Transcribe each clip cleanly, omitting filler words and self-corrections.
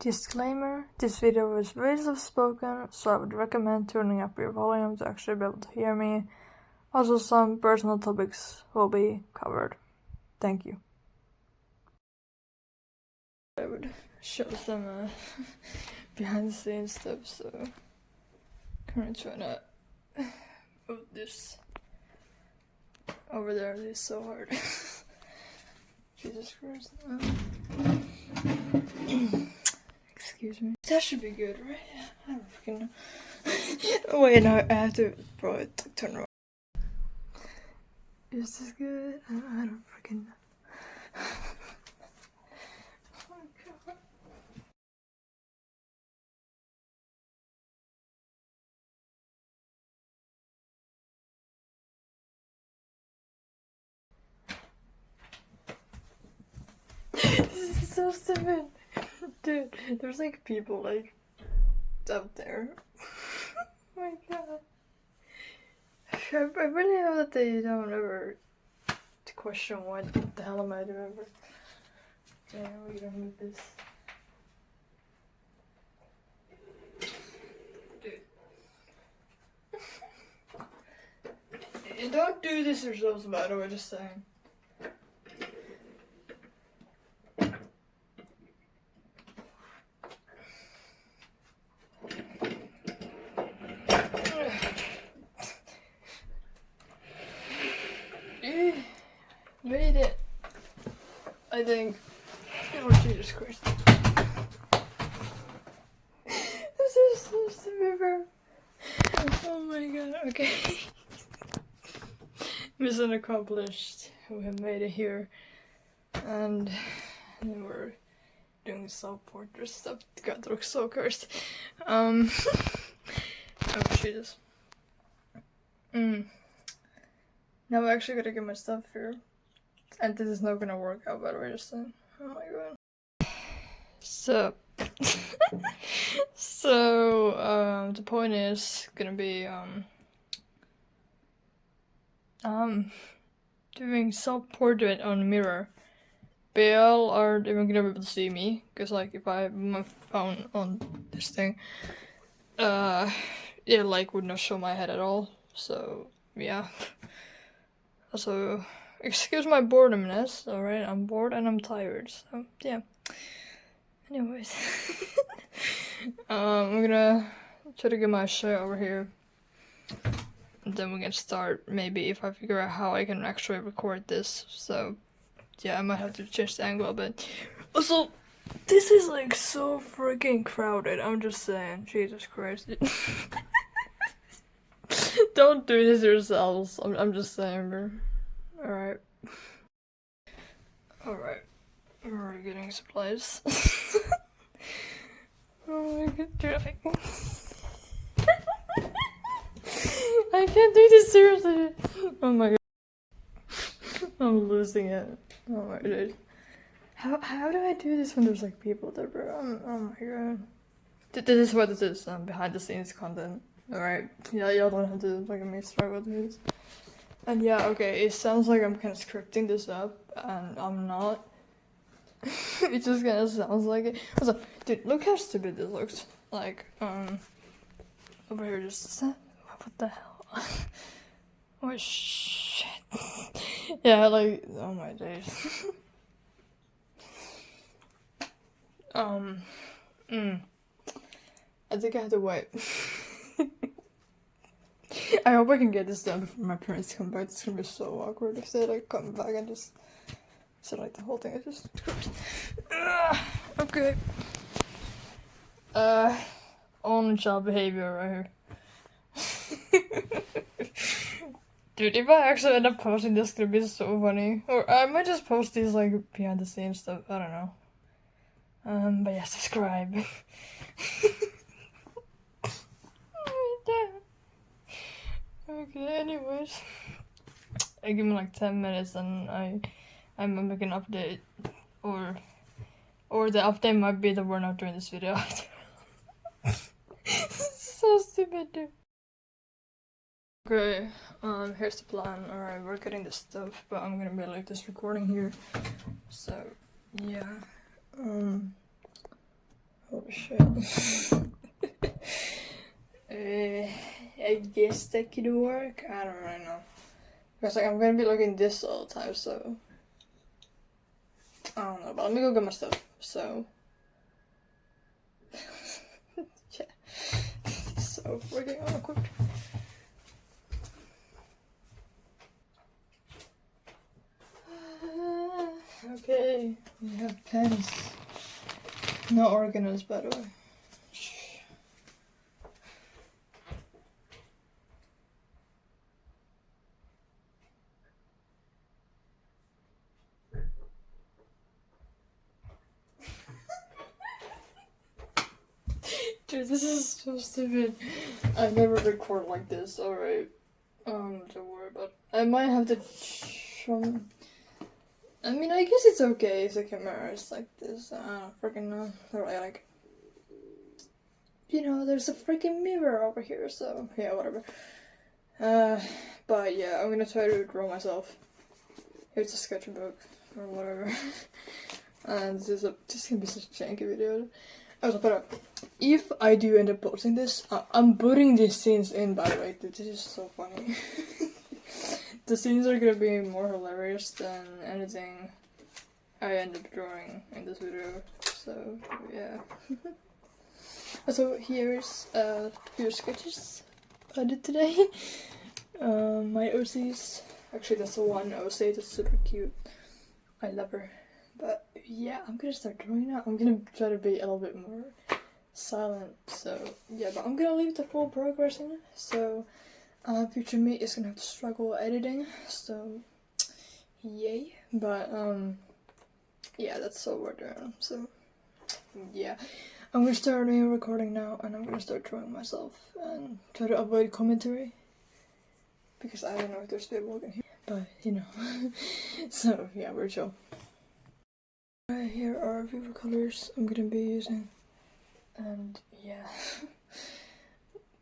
Disclaimer, this video is very soft spoken, so I would recommend turning up your volume to actually be able to hear me. Also, some personal topics will be covered. Thank you. I would show some behind the scenes stuff, so currently trying to move this over there. It is so hard. Jesus Christ. Excuse me. That should be good, right? I don't freaking know. Oh, wait, no, I have to probably turn around. Is this good? I don't freaking know. Oh my god. This is so stupid. Dude, there's like people like up there. Oh my god. I really hope that they don't ever question what the hell am I doing ever. Yeah, we don't need this. Dude. You don't do this yourselves, by the way, just saying. Made it. I think. Oh Jesus Christ. This is so stupid. Oh my god, okay. Mission accomplished. We have made it here. And we're doing self-portrait stuff. God, that looks so cursed. Oh Jesus. Now I actually gotta get my stuff here. And this is not gonna work out, by the way, just saying. Oh my god. So, the point is gonna be, doing self-portrait on mirror. BL aren't even gonna be able to see me, because like, if I have my phone on this thing, it like would not show my head at all, so, yeah. Also, excuse my boredomness, alright? I'm bored and I'm tired, so yeah. Anyways. I'm gonna try to get my shit over here. And then we can start, maybe, if I figure out how I can actually record this. So, yeah, I might have to change the angle a bit. Also, this is like so freaking crowded, I'm just saying. Jesus Christ. Don't do this yourselves. I'm just saying, bro. Alright. Alright. We're already getting supplies. Oh my god, dude, I can't do this seriously. Oh my god. I'm losing it. Oh my god. How do I do this when there's like people there, bro? Oh my god. This is what this is, behind the scenes content. Alright. Yeah, y'all don't have to look at me struggle with this. And yeah, okay, it sounds like I'm kind of scripting this up, and I'm not. It just kind of sounds like it. Also, dude, look how stupid this looks. Like, over here, just what the hell? Oh shit. Yeah, like, oh my days. I think I have to wait. I hope I can get this done before my parents come back. It's gonna be so awkward if they like come back and just so like the whole thing is just okay. On child behavior right here. Dude, if I actually end up posting this, it's gonna be so funny. Or I might just post these like behind the scenes stuff. I don't know. But yeah, subscribe. Okay, anyways. I give me like 10 minutes and I'm making an update. Or the update might be that we're not doing this video after. So stupid, dude. Okay, here's the plan. Alright, we're getting this stuff, but I'm gonna be like this recording here. So, yeah. Hold shit. I guess that could work. I don't really know. Because like I'm gonna be looking this all the time, so I don't know. But let me go get my stuff. So yeah, this is so freaking awkward. Okay, we have pens. Not organized, by the way. Dude, this is so stupid. I never record like this, alright. Don't worry about it. I might have to I mean, I guess it's okay if the camera is like this. I don't freaking know. Alright, like, you know, there's a freaking mirror over here, so yeah, whatever. But yeah, I'm gonna try to draw myself. Here's a sketchbook or whatever. And this is gonna be such a janky video. Also, but if I do end up posting this, I'm putting these scenes in, by the way. This is so funny. The scenes are gonna be more hilarious than anything I end up drawing in this video. So, yeah. So, here's a few sketches I did today. My OCs. Actually, that's the one OC that's super cute. I love her. But yeah, I'm gonna start drawing now. I'm gonna try to be a little bit more silent. So yeah, but I'm gonna leave the full progress in. So future me is gonna have to struggle editing. So yay. But yeah, that's all we're doing. So yeah, I'm gonna start recording now, and I'm gonna start drawing myself and try to avoid commentary because I don't know if there's people in here. But you know, so yeah, we're chill. Right, here are a few colors I'm gonna be using, and yeah,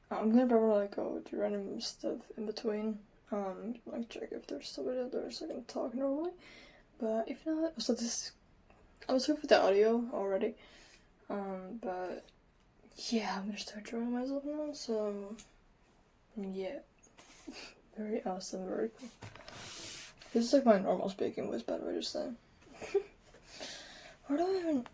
I'm gonna probably like go to random stuff in between, like check if there's somebody there so I can talk normally, but if not, so this, I was here for the audio already, but yeah, I'm gonna start drawing myself now, so yeah, very awesome, very cool. This is like my normal speaking voice, by the way, just saying. Where do I even...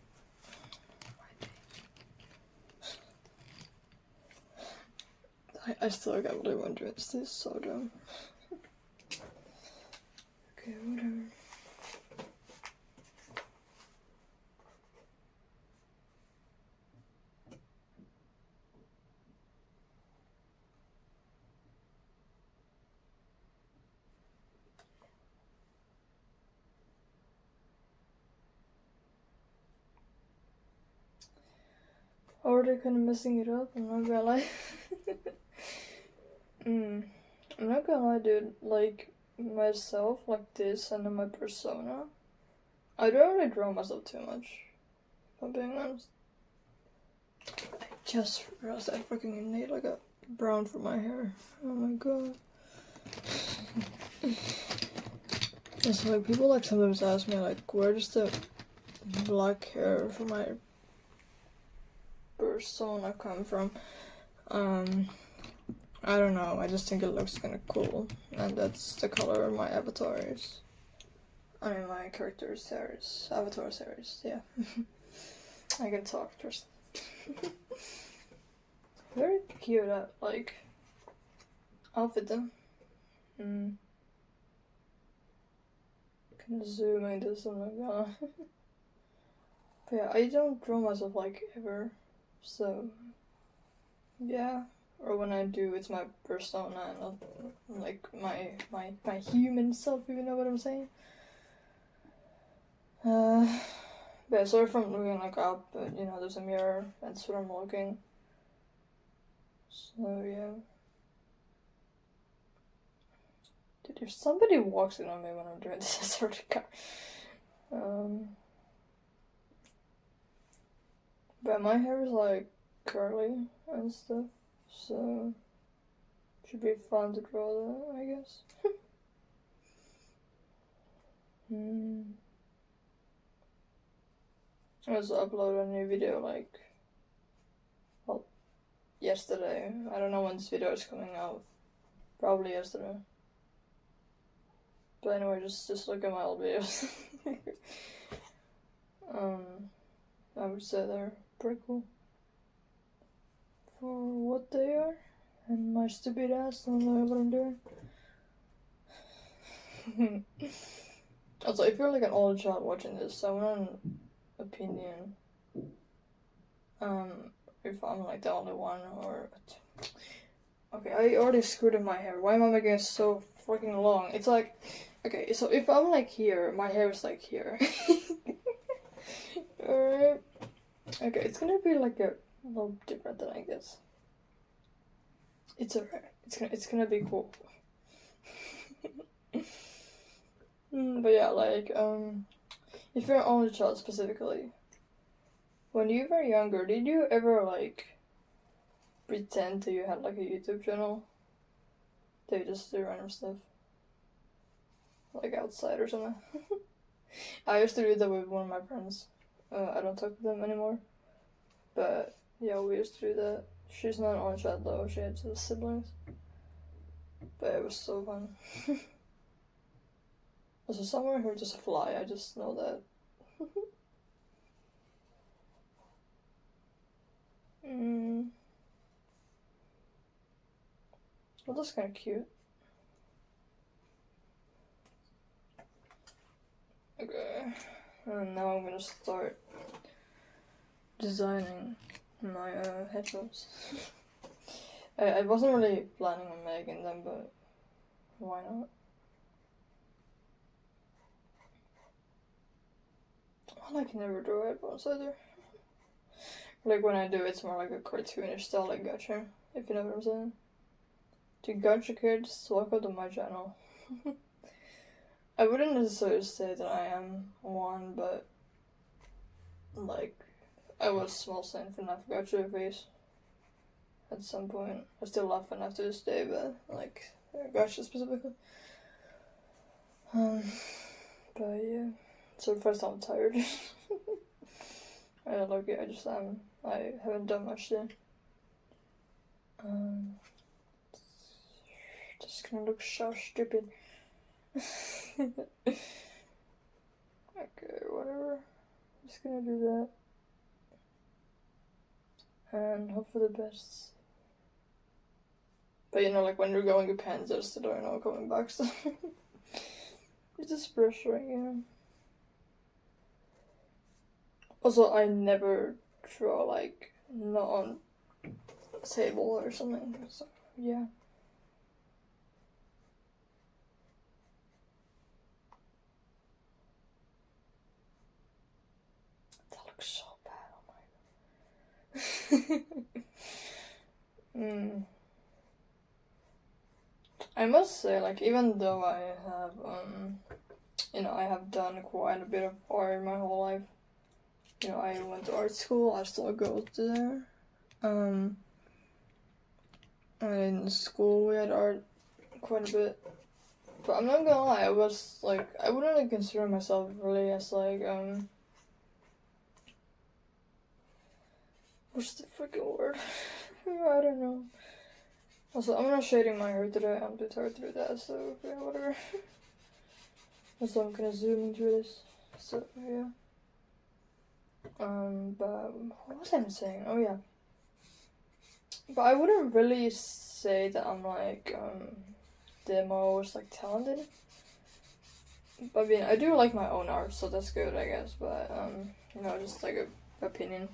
I still got really wondering, this is so dumb. Okay, whatever. Already kind of messing it up, I'm not gonna lie. I'm not gonna lie, dude. Like, myself, like this, and then my persona. I don't really draw myself too much, if I'm being honest. I just realized I freaking need like a brown for my hair. Oh my god. It's like, people like sometimes ask me like, where does the black hair for my persona come from? I don't know, I just think it looks kind of cool, and that's the color of my avatar is. I mean, my character series, avatar series, yeah. I can talk first. Very cute, like, outfit though. Kind of zooming this and like that. But yeah, I don't draw myself like ever, so yeah. Or when I do, it's my persona, not like my human self, if you know what I'm saying. Yeah, sorry if I'm looking like up, but you know, there's a mirror, that's what I'm looking. So yeah. Dude, if somebody walks in on me when I'm doing this, I swear to God. But my hair is like curly and stuff, so should be fun to draw that, I guess. I also upload a new video like yesterday. I don't know when this video is coming out. Probably yesterday. But anyway, just look at my old videos. I would say they're pretty cool for what they are, and my stupid ass don't know what I'm doing. Also, if you're like an old child watching this, I want an opinion. If I'm like the only one or. Okay, I already screwed up my hair. Why am I making it so fucking long? It's like, okay, so if I'm like here, my hair is like here. Alright. Okay, it's gonna be like a little different than I guess. It's alright. It's gonna be cool. But yeah, like if you're an only child specifically, when you were younger, did you ever like pretend that you had like a YouTube channel? That you just do random stuff? Like outside or something? I used to do that with one of my friends. I don't talk to them anymore. But yeah, we used to do that. She's not an only child though, she had 2 siblings. But it was so fun. Also, somewhere here just a fly, I just know that. Well, that's kind of cute. Okay, and now I'm gonna start designing my headphones. I wasn't really planning on making them, but why not? Well, I can never draw headphones either. Like when I do, it's more like a cartoonish style, like gacha, if you know what I'm saying. To gacha kids, welcome to my channel. I wouldn't necessarily say that I am one, but like I was small in FNAF gacha phase at some point. I still love FNAF to this day, but like gacha specifically. But yeah, so first I'm tired. I just am. I haven't done much today. Just gonna look so stupid. Okay, whatever. Just gonna do that. And hope for the best. But you know, like when you're going to pens, I still don't know coming back, so. It's just pressuring, yeah. Also, I never draw like not on table or something, so yeah. That looks so bad, oh my god. I must say, like, even though I have, I have done quite a bit of art my whole life. You know, I went to art school, I still go to there. In school we had art quite a bit. But I'm not gonna lie, I was, like, I wouldn't like, consider myself really as, like, what's the freaking word? I don't know. Also, I'm not shading my hair today, I'm too tired to do that, so, yeah, whatever. Also, I'm kinda zooming through this, so, yeah. But, what was I saying? Oh, yeah. But I wouldn't really say that I'm, like, the most, like, talented. But, I mean, I do like my own art, so that's good, I guess, but, just, like, a opinion.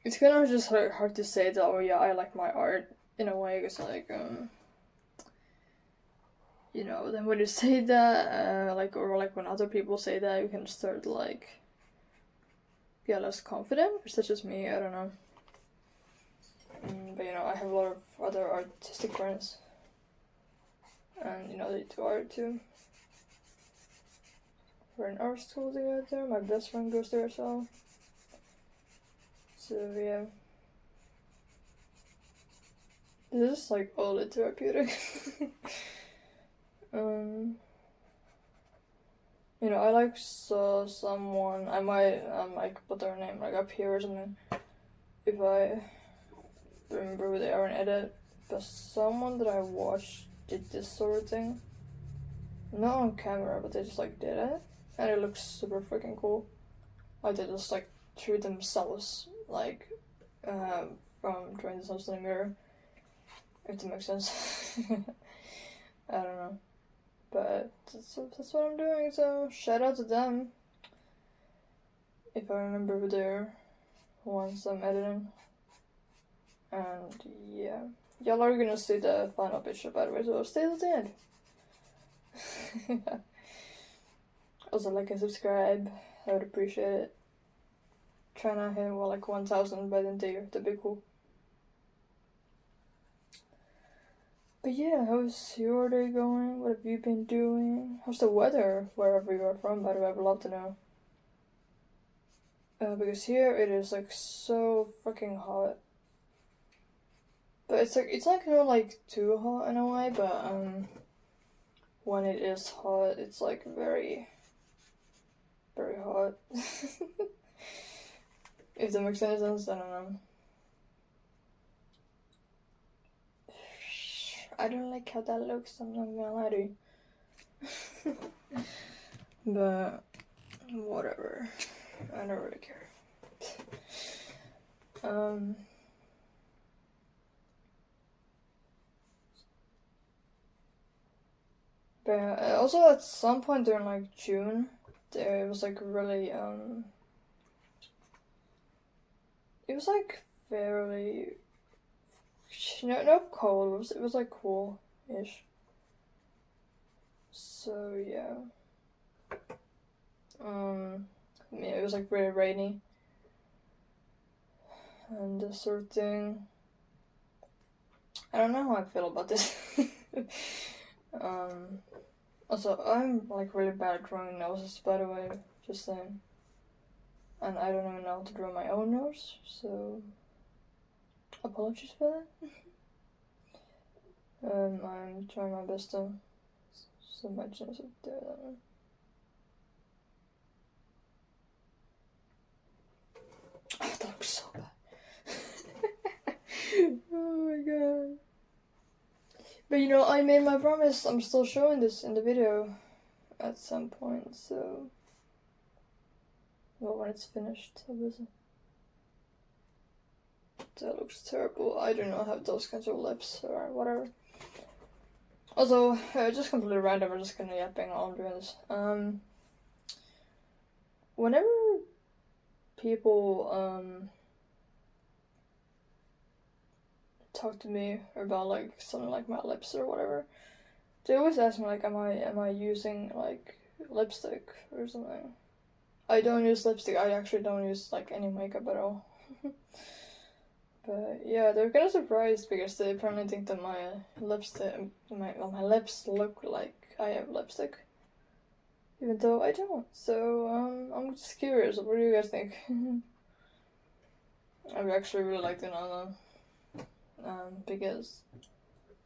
It's kind of just like hard to say that, oh yeah, I like my art in a way, because like, then when you say that, or when other people say that, you can start like, get less confident, or such as me, I don't know. But I have a lot of other artistic friends, and they do art too. We're in art school together, my best friend goes there as well. So yeah. This is like all the therapeutic. You know, I like saw someone. I might like put their name like up here or something if I remember who they are and edit. But someone that I watched did this sort of thing. Not on camera, but they just like did it, and it looks super freaking cool. Like they just like threw themselves like from trying themselves in the mirror. If that makes sense. I don't know. But that's what I'm doing, so shout out to them. If I remember who they're once I'm editing. And yeah. Y'all are gonna see the final picture by the way, so stay till the end. Also like and subscribe. I would appreciate it. Trying to hit like 1,000 by the end of the year. That'd be cool. But yeah, how's your day going? What have you been doing? How's the weather wherever you are from? By the way, I would love to know. Because here it is like so fucking hot. But it's like not like too hot in a way, but when it is hot, it's like very, very hot. If that makes any sense, I don't know. I don't like how that looks, I'm not gonna lie to you. But whatever. I don't really care. But also at some point during like June, there was like really it was like fairly not cold. It was like cool-ish. So yeah. Yeah, it was like really rainy and this sort of thing. I don't know how I feel about this. Also, I'm like really bad at drawing noses, by the way, just saying. And I don't even know how to draw my own nose, so apologies for that. I'm trying my best to so much as up there. Oh, that looks so bad. Oh my god. But you know, I made my promise. I'm still showing this in the video at some point, so... Well, when it's finished, obviously. That looks terrible. I do not have those kinds of lips or whatever. Also, just completely random, we're just gonna yapping while I'm doing this. Whenever people, talk to me about like something like my lips or whatever, they always ask me like, am I using like lipstick or something? I don't use lipstick. I actually don't use like any makeup at all. But yeah, they're kind of surprised because they apparently think that my lipstick, my lips look like I have lipstick, even though I don't. So I'm just curious. What do you guys think? I would actually really like to know them, because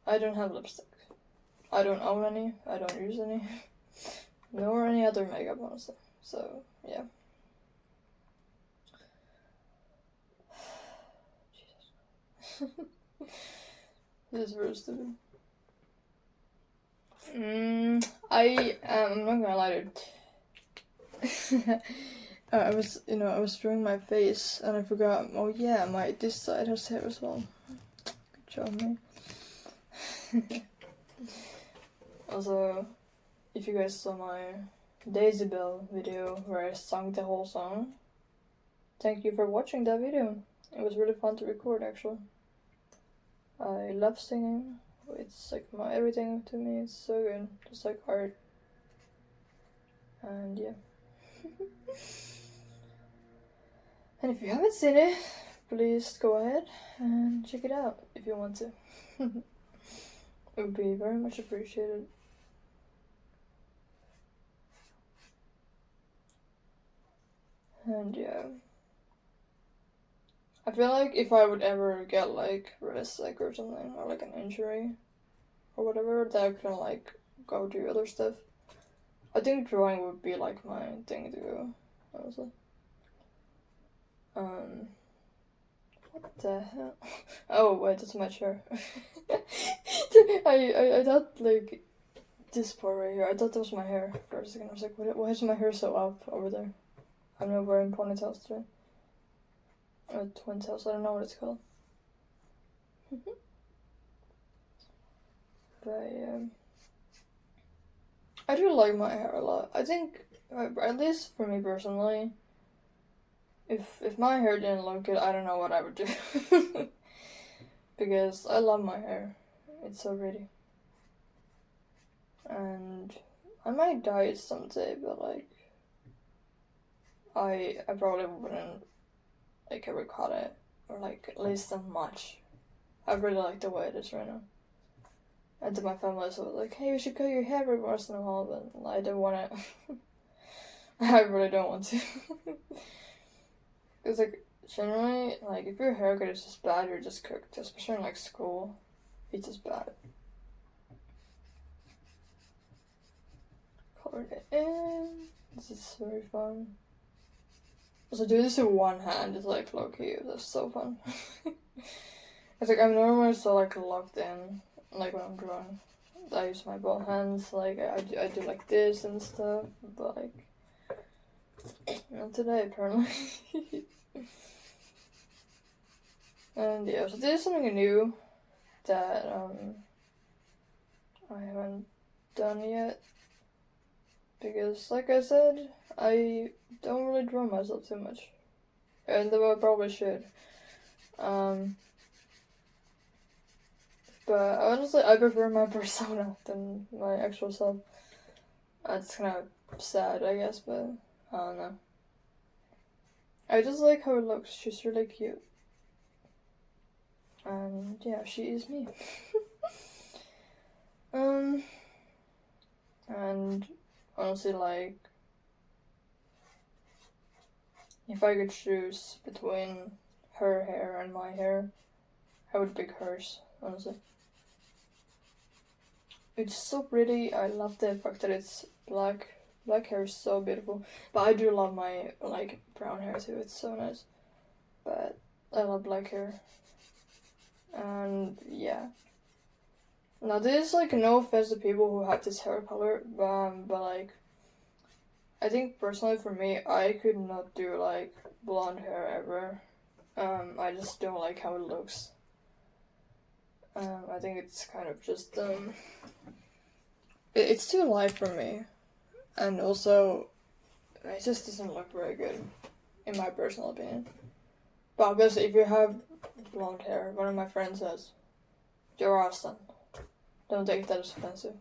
I don't have lipstick. I don't own any. I don't use any, nor any other makeup, honestly. So yeah. This is very stupid. I'm not gonna lie to you. I was drawing my face and I forgot. Oh yeah, this side has hair as well. Good job, me. Also, if you guys saw my Daisy Bell video where I sung the whole song, thank you for watching that video. It was really fun to record, actually. I love singing. It's like my everything to me. It's so good, just like art. And yeah. And if you haven't seen it, please go ahead and check it out if you want to. It would be very much appreciated. And yeah. I feel like if I would ever get like really sick or something, or like an injury or whatever, that I can like go do other stuff, I think drawing would be like my thing to do, honestly. What the hell? Oh wait, that's my chair. I thought like this part right here. I thought that was my hair for a second. I was like, why is my hair so up over there? I'm not wearing ponytails today. Or twin tails. I don't know what it's called. But I do like my hair a lot. I think, at least for me personally, if my hair didn't look good, I don't know what I would do. Because I love my hair. It's so pretty. And I might dye it someday, but like, I probably wouldn't like ever cut it, or like at least that much. I really like the way it is right now. And to my family, so like, hey, you should cut your hair every once in a while, but I don't want to. I really don't want to. Because like, generally, like, if your haircut is just bad, you're just cooked. Especially in like school, it's just bad. Colored it in. This is very fun. Also, doing this with one hand is like low-key. That's so fun. It's like I'm normally so like locked in, like when I'm drawing. I use my both hands, like I do like this and stuff, but like not today apparently. And yeah, so this is something new that I haven't done yet, because like I said, I don't really draw myself too much, and though I probably should. But honestly, I prefer my persona than my actual self. That's kind of sad, I guess, but I don't know. I just like how it looks. She's really cute. And yeah, she is me. And honestly, like, if I could choose between her hair and my hair, I would pick hers, honestly. It's so pretty. I love the fact that it's black. Black hair is so beautiful. But I do love my, like, brown hair too. It's so nice. But I love black hair. And yeah. Now this is like no offense to people who have this hair color, but like, I think personally for me, I could not do like blonde hair ever. I just don't like how it looks. I think it's kind of just it's too light for me, and also it just doesn't look very good, in my personal opinion. But obviously, if you have blonde hair, one of my friends says, "You're awesome." Don't take that as offensive.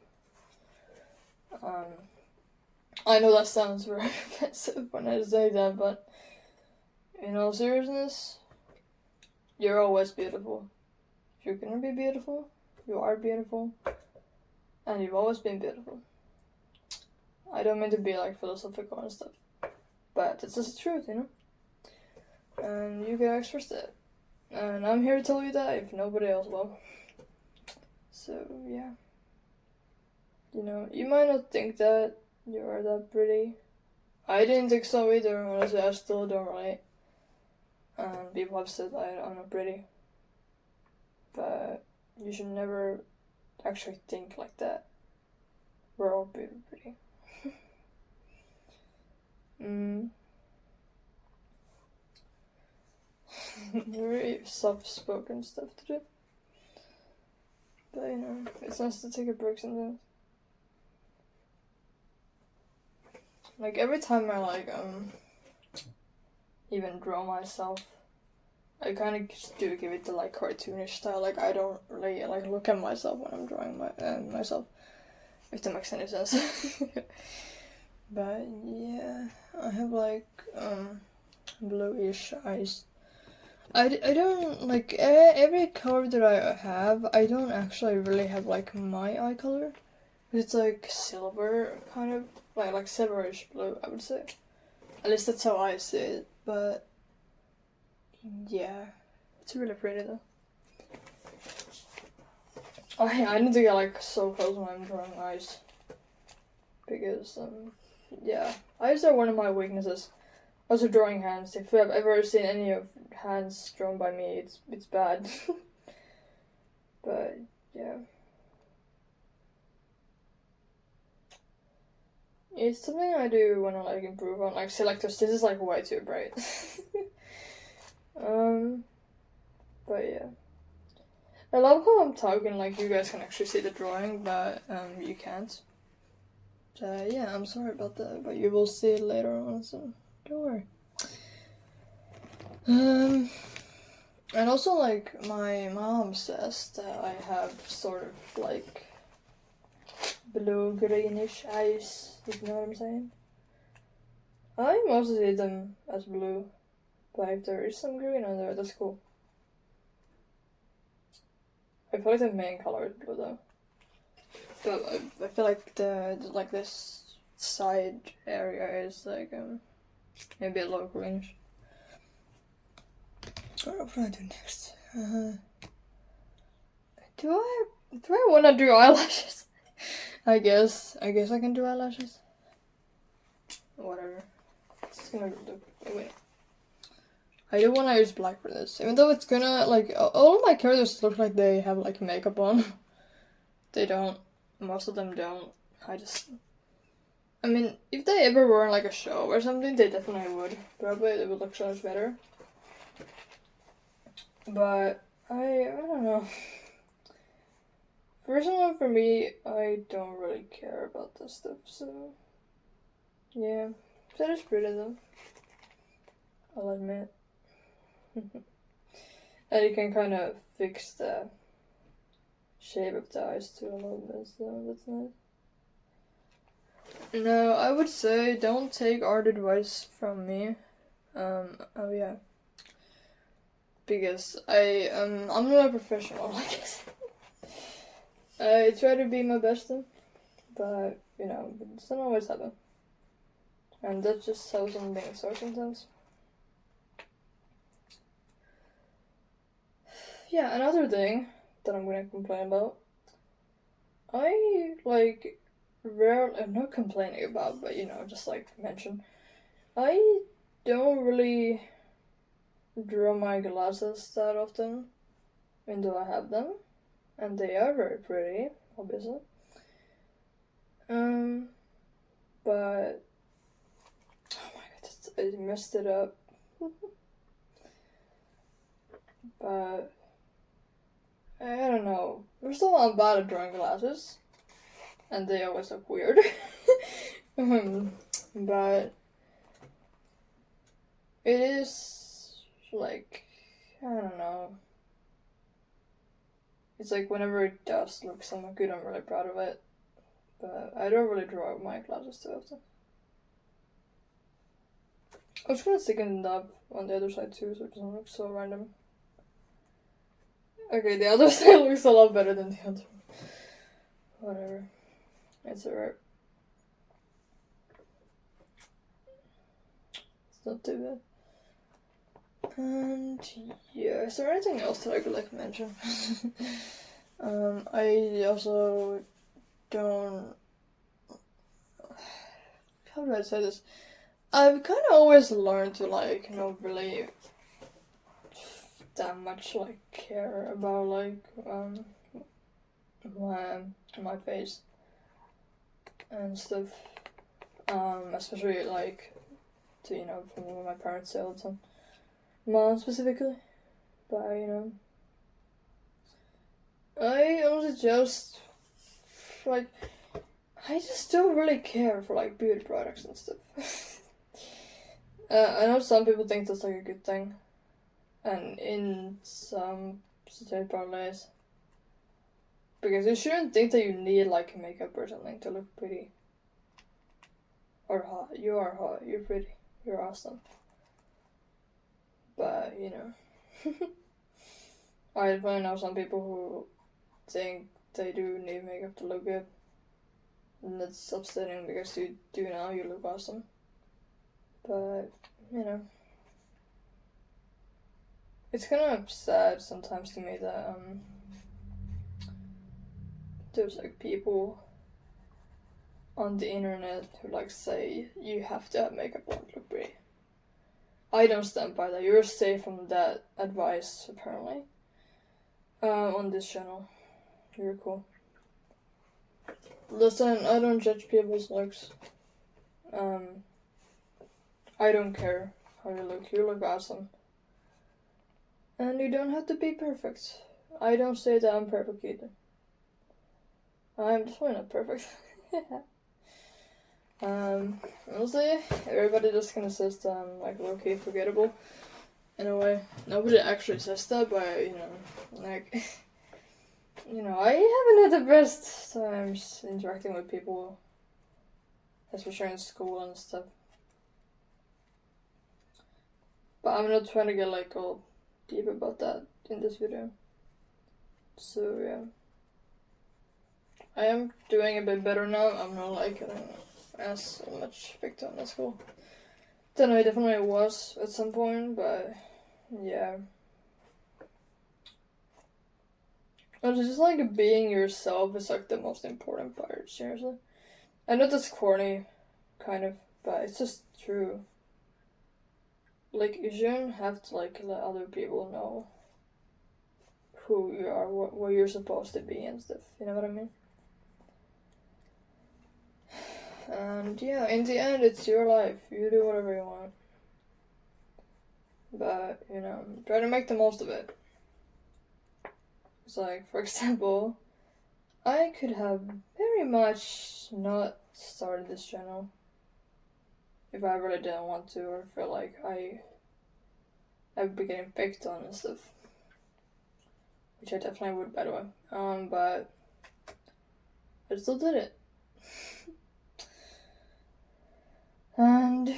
I know that sounds very offensive when I say that, but in all seriousness, you're always beautiful. If you're gonna be beautiful, you are beautiful, and you've always been beautiful. I don't mean to be like philosophical and stuff, but it's just the truth, you know? And you can express that. And I'm here to tell you that if nobody else will. So, yeah. You know, you might not think that you are that pretty. I didn't think so either, honestly, I still don't relate. People have said that I'm not pretty. But you should never actually think like that. We're all pretty. Very soft-spoken stuff to do. But you know, it's nice to take a break sometimes. Like every time I like even draw myself, I kind of just do give it the like cartoonish style. Like I don't really like look at myself when I'm drawing myself, if that makes any sense. But yeah, I have like bluish eyes. I don't like every color that I have. I don't actually really have like my eye color. It's like silver, kind of like silverish blue, I would say. At least that's how I see it. But yeah, it's really pretty though. I need to get like so close when I'm drawing eyes. because yeah, eyes are one of my weaknesses. Also, drawing hands. If you have ever seen any of hands drawn by me, it's bad. But yeah, it's something I do when I like improve on like selectors. This is like way too bright. But yeah, I love how I'm talking. Like you guys can actually see the drawing, but you can't. So yeah, I'm sorry about that, but you will see it later on. So don't worry. And also, like, my mom says that I have sort of, like, blue-greenish eyes, if you know what I'm saying. I mostly see them as blue, but if there is some green on there, that's cool. I feel like the main color is blue, though. But I feel like like, this side area is, like, maybe a little greenish. What do I do next? Do I want to do eyelashes? I guess I can do eyelashes. Whatever. It's gonna look. Wait. I do want to use black for this, even though it's gonna like all of my characters look like they have like makeup on. They don't. Most of them don't. I mean, if they ever were in like a show or something, they definitely would. Probably it would look so much better. But I don't know. Personally, for me, I don't really care about this stuff, so yeah. That is pretty though. I'll admit. And you can kind of fix the shape of the eyes too a little bit, so that's nice. No, I would say don't take art advice from me. Oh yeah. Because I'm not a professional, I guess. I try to be my best, but you know, it doesn't always happen. And that's just how something starts sometimes. Yeah, another thing that I'm gonna complain about. I like rarely, I'm not complaining about, but you know, just like mention. I don't really draw my glasses that often, even though I have them, and they are very pretty, obviously. But oh my god, I messed it up. But I don't know. First of all, I'm bad at drawing glasses, and they always look weird. But it is like I don't know. It's like whenever it does look somewhat good, I'm really proud of it. But I don't really draw my glasses too often. I'm just gonna stick it up on the other side too, so it doesn't look so random. Okay, the other side looks a lot better than the other one. Whatever. It's alright. It's not too bad. And yeah, is there anything else that I could like mention? I also don't. How do I say this? I've kind of always learned to like not really that much like care about like my face and stuff. Especially like to you know from what my parents say all the time. Mom specifically, but you know, I honestly just like I just don't really care for like beauty products and stuff. I know some people think that's like a good thing, and in some certain parties, because you shouldn't think that you need like makeup or something to look pretty or hot. You are hot. You're pretty. You're awesome. But you know, I definitely know some people who think they do need makeup to look good. And that's upsetting because you do now, you look awesome. But, you know. It's kind of sad sometimes to me that, there's like people on the internet who like say you have to have makeup on to look pretty. I don't stand by that. You're safe from that advice, apparently. On this channel. You're cool. Listen, I don't judge people's looks. I don't care how you look. You look awesome. And you don't have to be perfect. I don't say that I'm perfect either. I'm definitely not perfect. Honestly, everybody just kind of says that I'm like low-key forgettable. In a way, nobody actually says that, but like, I haven't had the best times interacting with people, especially in school and stuff. But I'm not trying to get like all deep about that in this video. So yeah, I am doing a bit better now. I'm not like as much victim at school than I definitely was at some point, but yeah. And just like being yourself is like the most important part, seriously. I know that's corny, kind of, but it's just true. Like, you shouldn't have to like let other people know who you are, what you're supposed to be and stuff, you know what I mean? And yeah, in the end, it's your life. You do whatever you want. But, try to make the most of it. It's like, for example, I could have very much not started this channel if I really didn't want to, or feel like I would be getting picked on and stuff. Which I definitely would, by the way. But I still did it. And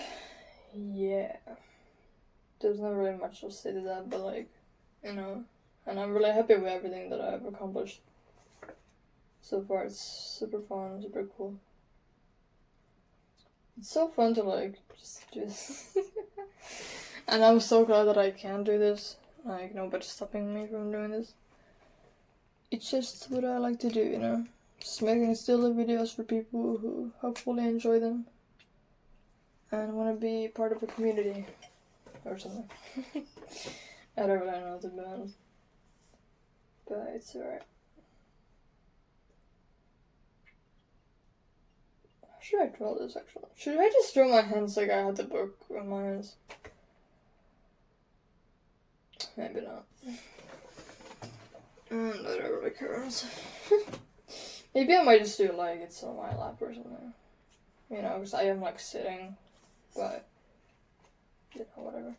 yeah, there's not really much to say to that, but like, and I'm really happy with everything that I've accomplished so far. It's super fun, super cool. It's so fun to like just do this. And I'm so glad that I can do this. Like, nobody's stopping me from doing this. It's just what I like to do, Just making silly videos for people who hopefully enjoy them and want to be part of a community or something. I don't really know, to be honest. But it's alright. How should I draw this, actually? Should I just draw my hands like I had the book in my hands? Maybe not. And I don't really care. Maybe I might just do like it's on my lap or something. Because I am like sitting, but whatever.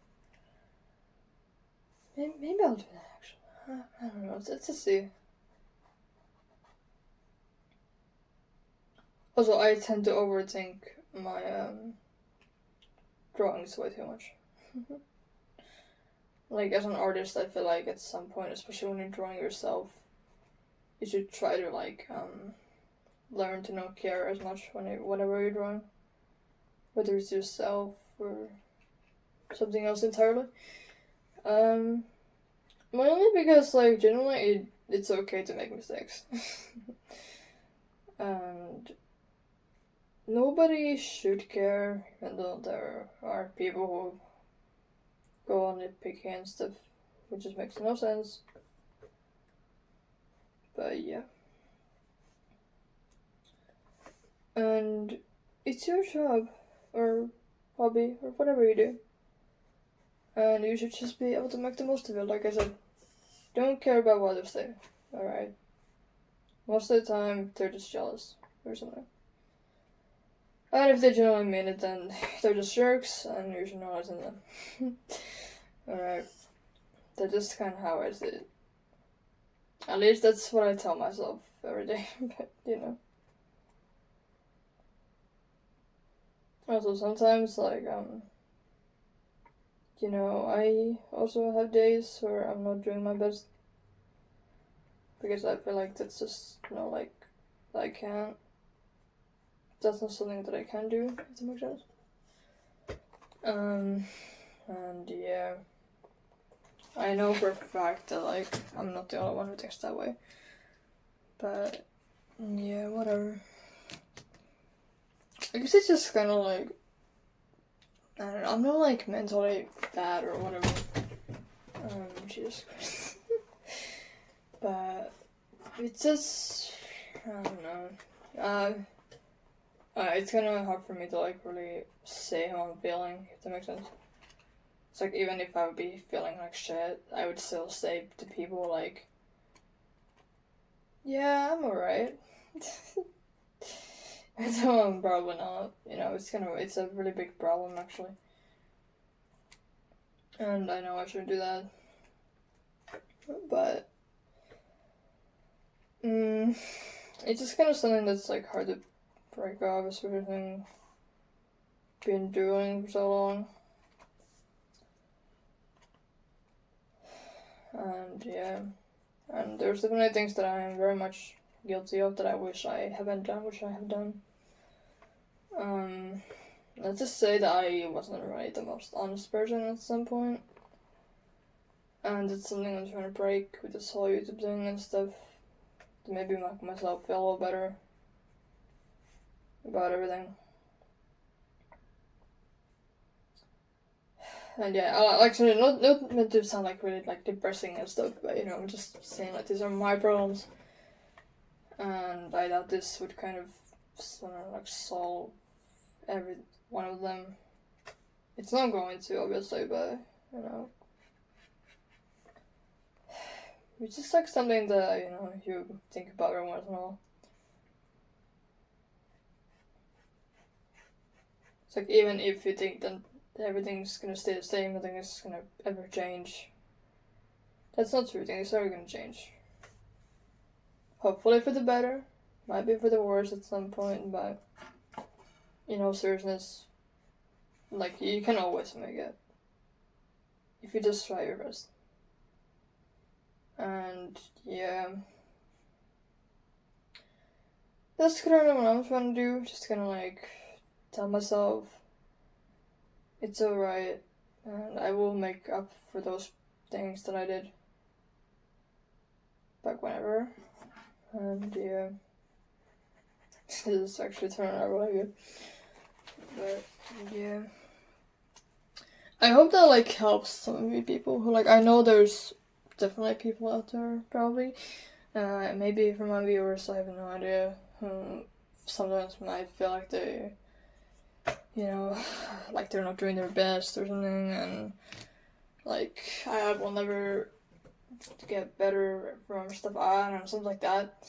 Maybe I'll do that actually. I don't know. Let's just see. Also, I tend to overthink my drawings way too much. Like, as an artist, I feel like at some point, especially when you're drawing yourself, you should try to like learn to not care as much whatever you're drawing, whether it's yourself or something else entirely. Mainly because like generally it's okay to make mistakes. And nobody should care, even though there are people who go on nitpicking and stuff, which just makes no sense. But yeah. And it's your job, or hobby, or whatever you do. And you should just be able to make the most of it, like I said. Don't care about what others say, alright? Most of the time, they're just jealous, or something. And if they genuinely mean it, then they're just jerks, and you should not listen to them. Alright. That's just kind of how I see it. At least that's what I tell myself every day, but Also, sometimes, like, I also have days where I'm not doing my best. Because I feel like that's just, like, I can't. That's not something that I can do, if that makes sense. And yeah. I know for a fact that, like, I'm not the only one who thinks that way. But, yeah, whatever. I guess it's just kind of like, I don't know, I'm not like mentally bad or whatever. Jesus Christ. But it's just, I don't know. It's kind of hard for me to like really say how I'm feeling, if that makes sense. It's like, even if I would be feeling like shit, I would still say to people like, yeah, I'm alright. So I'm probably not, it's a really big problem actually. And I know I shouldn't do that. But, it's just kind of something that's like hard to break off, especially been doing for so long. And yeah, and there's definitely things that I am very much guilty of that I wish I haven't done, which I have done. Let's just say that I wasn't really the most honest person at some point. And it's something I'm trying to break with this whole YouTube thing and stuff. To maybe make myself feel a little better about everything. And yeah, actually, not meant to sound like really like depressing and stuff, but I'm just saying like these are my problems, and I thought this would kind of like solve every one of them. It's not going to, obviously, but it's just like something that you think about every once in a while. It's like, even if you think that everything's gonna stay the same, nothing is gonna ever change. That's not true. Things are gonna change. Hopefully for the better. Might be for the worse at some point, but seriousness, like, you can always make it. If you just try your best. And yeah. That's kind of what I'm trying to do. Just kind of like tell myself it's alright, and I will make up for those things that I did back whenever. And yeah, this is actually turning out really good. But yeah, I hope that like helps some of you people who I know there's definitely people out there probably. Maybe from my viewers, I have no idea. Who sometimes might feel like they, like they're not doing their best or something, and like I will never get better from stuff I don't know, something like that.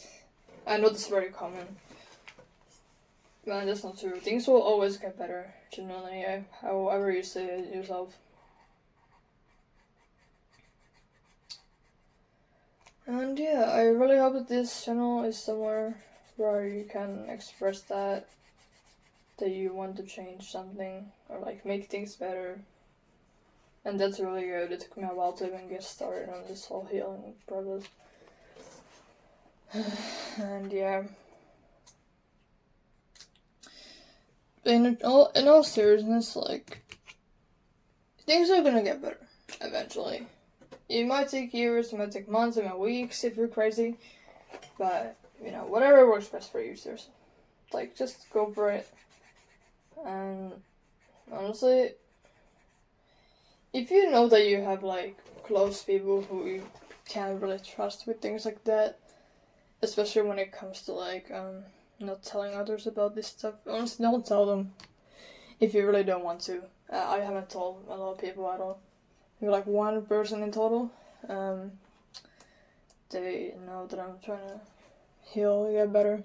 I know this is very common. But that's not true. Things will always get better, generally, however you say it yourself. And yeah, I really hope that this channel is somewhere where you can express that you want to change something, or like make things better. And that's really good. It took me a while to even get started on this whole healing process. And yeah. In all seriousness, like, things are gonna get better eventually. It might take years, it might take months, it might take weeks if you're crazy. But, whatever works best for you, seriously. Like, just go for it. And honestly, if you know that you have like close people who you can't really trust with things like that, especially when it comes to like not telling others about this stuff, honestly, don't tell them if you really don't want to. I haven't told a lot of people at all. Maybe like one person in total. They know that I'm trying to heal, get better,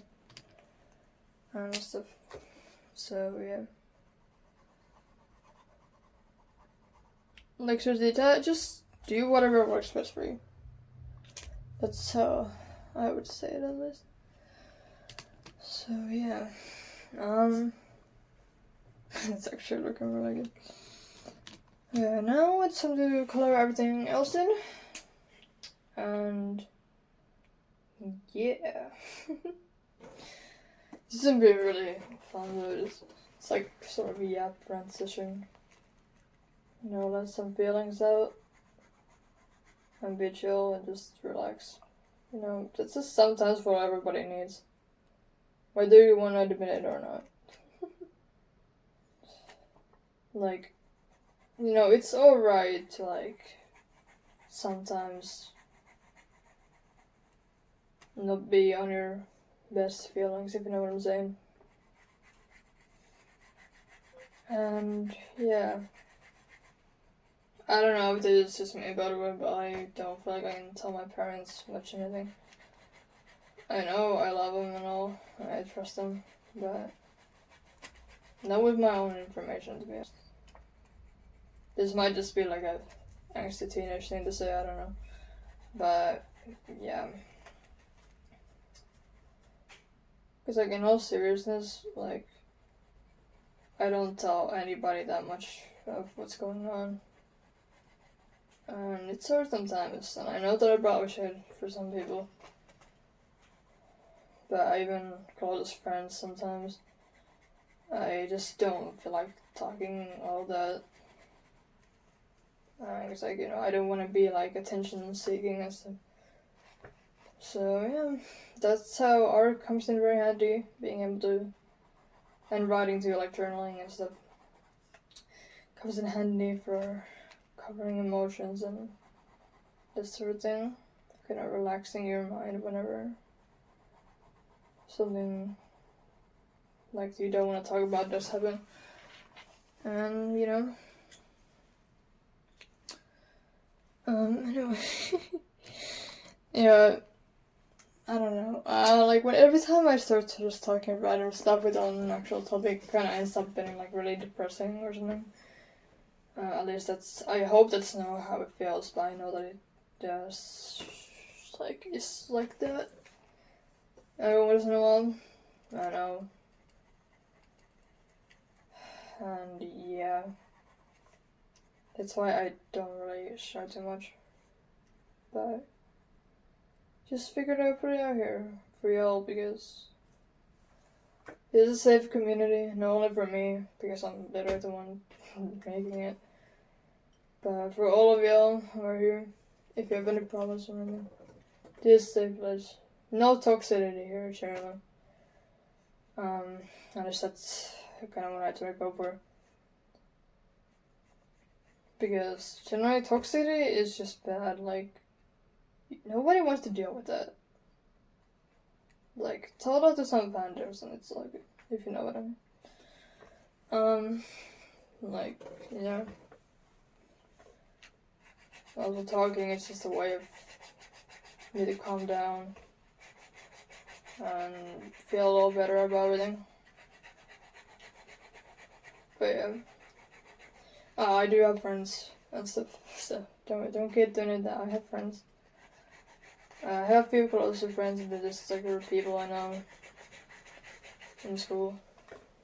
and stuff. So yeah. Like, seriously, just do whatever works best for you. That's how I would say it, at least. So yeah, it's actually looking really good. Yeah, now it's time to color everything else in, and yeah, this is gonna be really fun though. It's like sort of a yap transition. Let some feelings out and be chill and just relax. That's just sometimes what everybody needs, whether you want to admit it or not. like, you know, it's alright to, like, sometimes not be on your best feelings, if you know what I'm saying. And yeah, I don't know if this is just me, by the way, but I don't feel like I can tell my parents much anything. I know I love them and all, and I trust them, but not with my own information, to be honest. This might just be like a angsty teenage thing to say, I don't know. But yeah. Because, like, in all seriousness, like, I don't tell anybody that much of what's going on. And it's hard sometimes, and I know that I probably should for some people. But I even close friends sometimes. I just don't feel like talking all that. It's like, you know, I don't want to be like attention seeking and stuff. So yeah, that's how art comes in very handy, being able to, and writing too, like journaling and stuff, comes in handy for covering emotions and this sort of thing. Kind of relaxing your mind whenever something like you don't want to talk about does happen. And you know, anyway, yeah, I don't know. Like when every time I start to just talking random stuff without an actual topic, kind of ends up being like really depressing or something. At least I hope that's not how it feels, but I know that it does. Like it's like that. Every once in a while, I know. And yeah, that's why I don't really share too much. But just figured I'd put it out here for y'all because it's a safe community, not only for me, because I'm literally the one making it, but for all of y'all who are here, if you have any problems or anything, this is a safe place. No toxicity here, generally. At least that's kind of what I try to go for. Because generally toxicity is just bad, like, nobody wants to deal with that. Like, tell that to some fandoms and it's like, if you know what I mean. Like, yeah. Also talking is just a way of me to calm down and feel a little better about everything. But yeah. I do have friends and stuff, so don't get doing it that I have friends. I have a few closer friends, but just like people I know in school.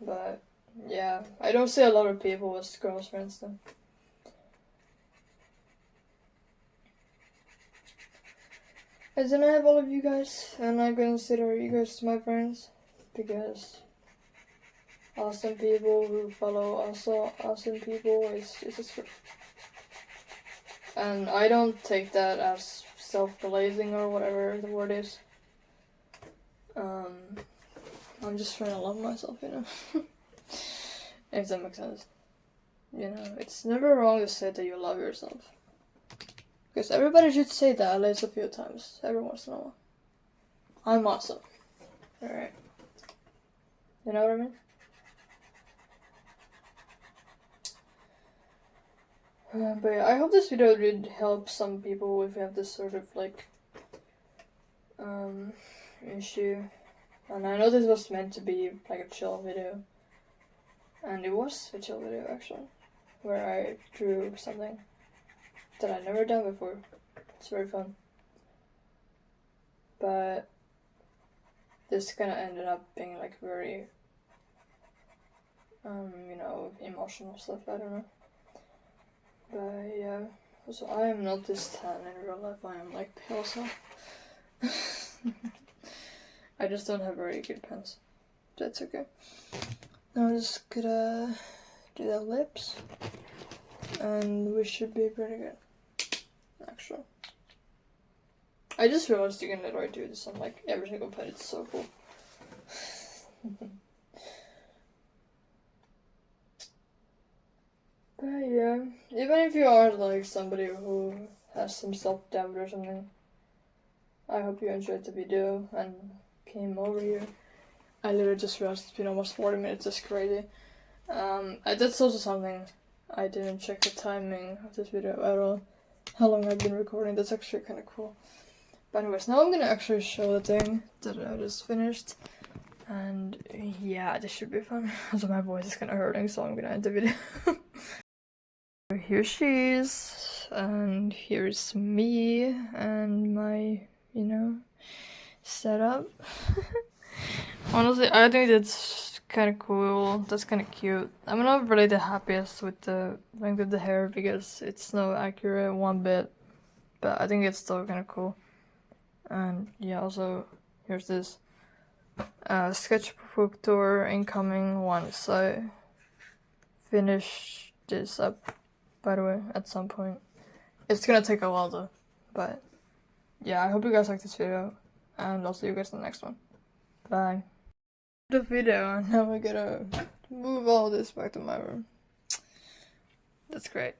But yeah, I don't see a lot of people as girls friends though. And then I have all of you guys, and I consider you guys my friends because awesome people who follow also awesome people is just. And I don't take that as self-glazing or whatever the word is. I'm just trying to love myself, you know. If that makes sense. You know, it's never wrong to say that you love yourself. Because everybody should say that at least a few times, every once in a while. I'm awesome. Alright. You know what I mean? But yeah, I hope this video did help some people if you have this sort of like issue. And I know this was meant to be like a chill video. And it was a chill video actually. Where I drew something that I'd never done before. It's very fun. But this kinda ended up being like very you know, emotional stuff, I don't know. But yeah. So I am not this tan in real life, I am like pale so. I just don't have very good pens. That's okay. Now I'm just gonna do the lips. And we should be pretty good. Actually. I just realized you can literally do this on like every single pen, it's so cool. But yeah, even if you are like somebody who has some self-doubt or something, I hope you enjoyed the video and came over here. I literally just realized it's been almost 40 minutes, that's crazy. That's also something, I didn't check the timing of this video at all. How long I've been recording, that's actually kind of cool. But anyways, now I'm gonna actually show the thing that I just finished. And yeah, this should be fun. Also my voice is kind of hurting, so I'm gonna end the video. Here she is, and here's me and my, you know, setup. Honestly, I think that's kind of cool. That's kind of cute. I'm not really the happiest with the length of the hair because it's not accurate one bit, but I think it's still kind of cool. And yeah, also here's this sketchbook tour incoming once I finish this up. By the way, at some point, it's gonna take a while though. But yeah, I hope you guys like this video, and I'll see you guys in the next one. Bye. The video, and now I gotta move all this back to my room. That's great.